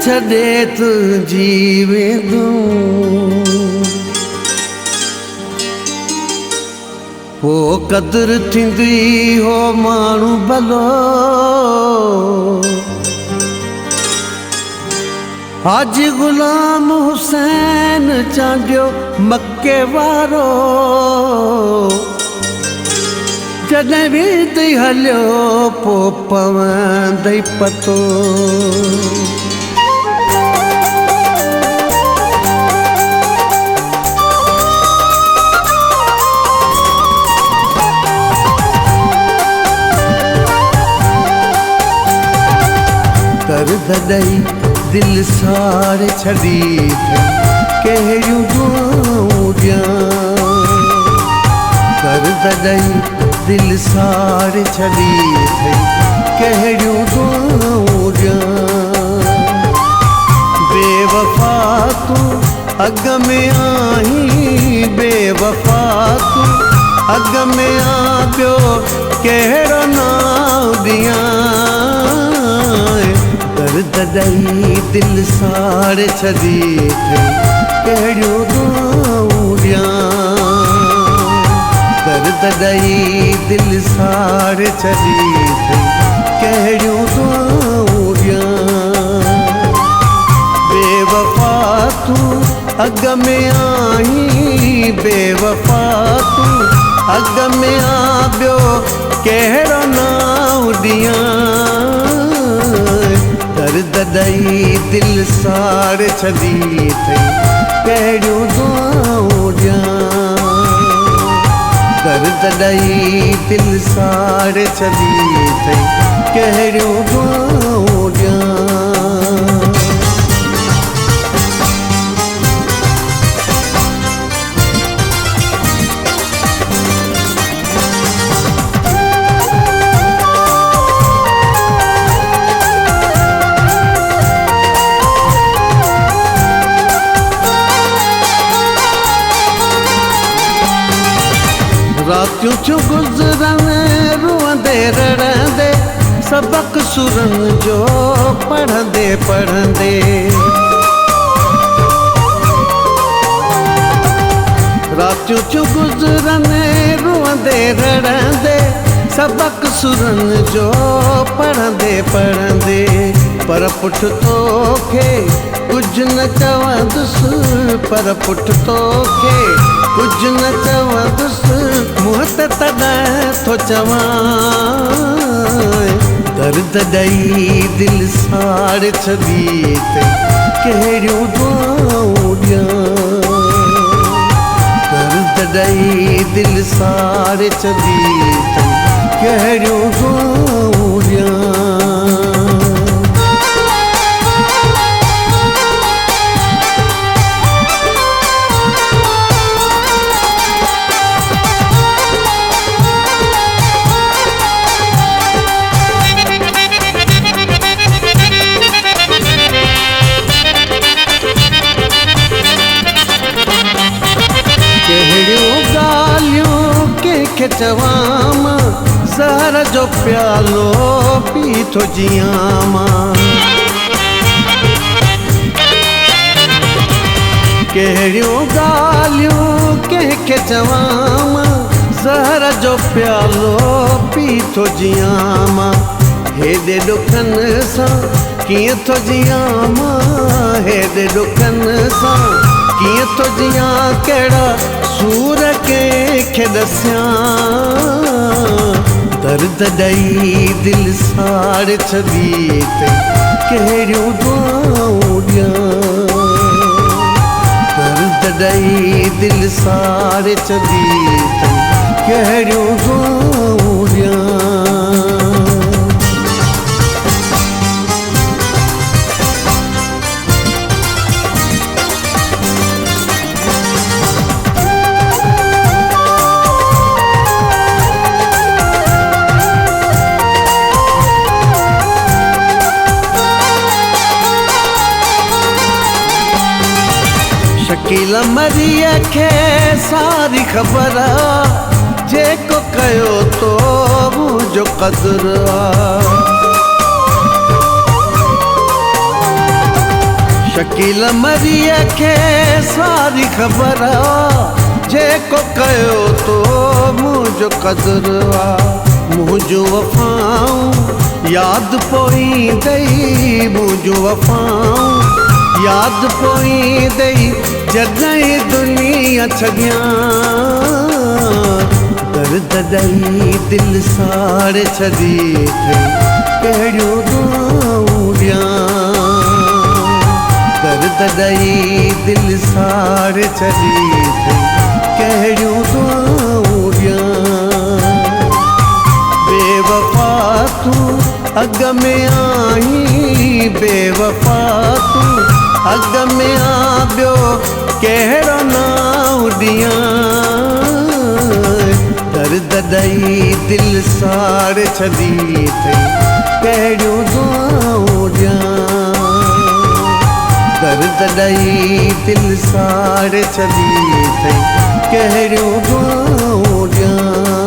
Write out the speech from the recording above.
छॾे तूं जीवे पो क़दुरु थींदी हो माण्हू भलो हाजी गुलाम हुसैन चांडियो मके वारो जॾहिं बि तई हलियो पो पवंदई पतो दर्द ॾई दिल साड़े छॾी कहिड़ियूं दुआऊं ॾियां दर्द ॾई दिल साड़े छॾी कहिड़ियूं दुआऊं ॾियां बेवफा तूं अॻ में आहीं बेवफा तूं अॻ में आ ॿियो कहिड़ो नाम ॾियां दर्द ॾई दिल साड़े छॾी कहिड़ियूं दुआऊं ॾियां दर्द ॾई दिल साड़े छॾी कहिड़ियूं दुआऊं ॾियां बेवफा तूं अॻ में आहीं बेवफा तूं अॻ में आ ॿियो कहिड़ो नाम ॾियां दर्द ॾई दिल साड़े छॾी कहिड़ियूं दुआऊं ॾियां दर्द ॾई दिल साड़े छॾी कहिड़ियूं दुआऊं ॾियां रातियूं थियूं गुज़रनि रुअंदे रड़ंदे सबक सुरनि जो पढ़ंदे पढ़ंदे रातियूं थियूं गुज़रनि रुअंदे रड़ंदे सबक सुरनि जो पढ़ंदे पढ़ंदे पर पुठ तोखे कुझु न चवंदुसि पर पुठ तोखे कुझु न चवंदुसि मुंहं ते तॾहिं थो चवां दर्द ॾई दिल साड़े छॾी कहिड़ियूं दुआऊं ॾियां दर्द ॾई दिल साड़े छॾी कहिड़ियूं दुआऊं ॾियां कंहिंखे चवां मां ज़हर जो प्यालो पी थो जियां मां कहिड़ियूं ॻाल्हियूं कंहिंखे चवां मां ज़हर जो प्यालो पी थो जियां मां हेॾे ॾुखनि सां कीअं थो जियां मां हेॾे ॾुखनि सां कीअं थो जियां कहिड़ा सूर कंहिंखे ॾसियां दर्द ॾई दिल साड़े छॾी कहिड़ियूं दुआऊं ॾियां दर्द ॾई दिल साड़े छॾी कहिड़ियूं दुआऊं ॾियां शकील मरीअ खे सारी ख़बर आहे जेको कयो तो मुंहिंजो क़दुरु आहे शकील मरीअ खे सारी ख़बर जेको कयो तो मुंहिंजो क़दुरु मुंहिंजो वफ़ाऊं यादि पोईंदई मुंहिंजो वफ़ाऊं यादि पोईंदई जॾहिं दुनिया छॾियां दर्द ॾेई दिलि साड़े छॾी कहिड़ियूं दुआऊं ॾियां दर्द ॾेई दिलि साड़े छॾी कहिड़ियूं दुआऊं ॾियां बेवफ़ा तूं अॻ में आई बेवफ़ा तूं अॻ में आ ॿियो कहिड़ो नाम ॾियां दर्द ॾेई दिलि साड़े छॾी कहिड़ियूं दुआऊं ॾियां दर्द ॾेई दिलि साड़े छॾी कहिड़ियूं दुआऊं ॾियां